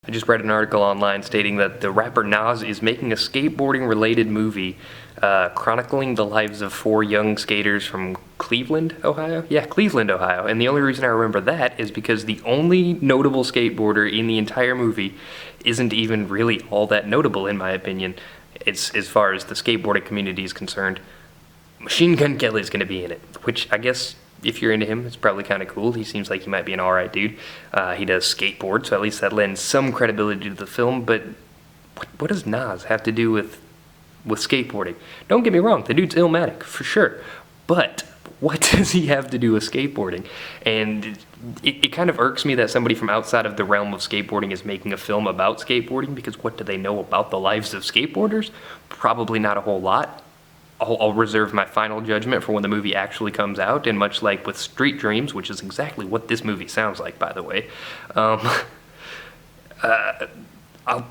I just read an article online stating that the rapper Nas is making a skateboarding-related movie chronicling the lives of 4 young skaters from Cleveland, Ohio? Yeah, Cleveland, Ohio. And the only reason I remember that is because the only notable skateboarder in the entire movie isn't even really all that notable, in my opinion. It's as far as the skateboarding community is concerned. Machine Gun Kelly's gonna be in it, which I guess if you're into him, it's probably kind of cool. He seems like he might be an alright dude. He does skateboard, so at least that lends some credibility to the film, but what does Nas have to do with skateboarding? Don't get me wrong, the dude's Illmatic, for sure, but what does he have to do with skateboarding? And it kind of irks me that somebody from outside of the realm of skateboarding is making a film about skateboarding, because what do they know about the lives of skateboarders? Probably not a whole lot. I'll reserve my final judgment for when the movie actually comes out, and much like with Street Dreams, which is exactly what this movie sounds like, by the way, I'll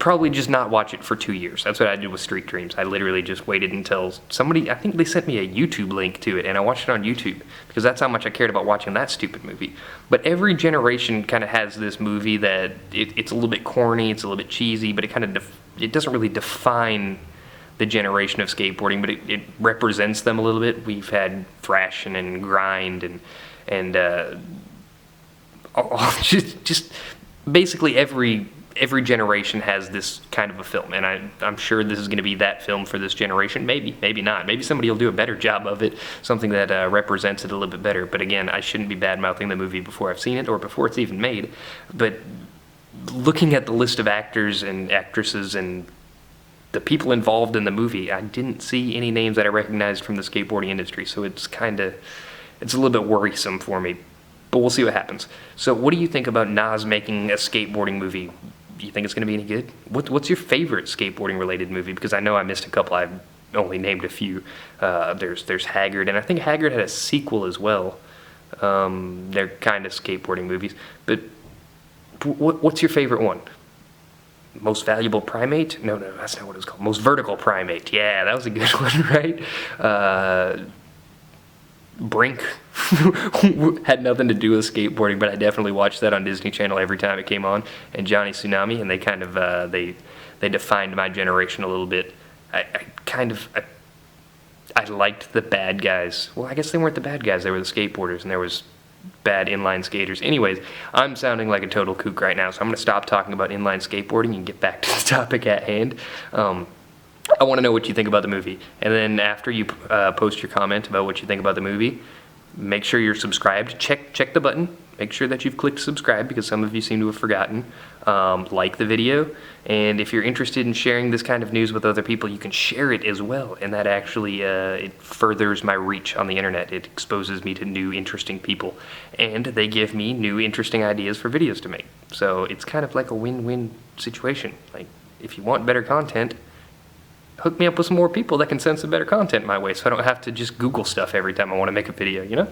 probably just not watch it for 2 years. That's what I did with Street Dreams. I literally just waited until somebody, I think they sent me a YouTube link to it, and I watched it on YouTube, because that's how much I cared about watching that stupid movie. But every generation kind of has this movie that it's a little bit corny, it's a little bit cheesy, but it doesn't really define the generation of skateboarding, but it represents them a little bit. We've had Thrashin and Grind and just basically every generation has this kind of a film, and I'm sure this is going to be that film for this generation. Maybe not. Maybe somebody will do a better job of it, something that represents it a little bit better. But again, I shouldn't be bad-mouthing the movie before I've seen it or before it's even made. But looking at the list of actors and actresses and the people involved in the movie, I didn't see any names that I recognized from the skateboarding industry, so it's a little bit worrisome for me, but we'll see what happens. So what do you think about Nas making a skateboarding movie? Do you think it's going to be any good? What's your favorite skateboarding related movie? Because I know I missed a couple, I've only named a few. There's Haggard, and I think Haggard had a sequel as well. They're kind of skateboarding movies, but what's your favorite one? Most Valuable Primate? No, that's not what it was called. Most Vertical Primate. Yeah, that was a good one, right? Brink had nothing to do with skateboarding, but I definitely watched that on Disney Channel every time it came on. And Johnny Tsunami, and they kind of they defined my generation a little bit. I liked the bad guys. Well, I guess they weren't the bad guys. They were the skateboarders, and there was bad inline skaters. Anyways, I'm sounding like a total kook right now, so I'm going to stop talking about inline skateboarding and get back to the topic at hand. I want to know what you think about the movie, and then after you post your comment about what you think about the movie, make sure you're subscribed. Check the button. Make sure that you've clicked subscribe, because some of you seem to have forgotten. Like the video, and if you're interested in sharing this kind of news with other people, you can share it as well, and that actually it furthers my reach on the internet. It exposes me to new interesting people, and they give me new interesting ideas for videos to make. So it's kind of like a win-win situation. Like, if you want better content, hook me up with some more people that can send some better content my way, so I don't have to just Google stuff every time I want to make a video, you know?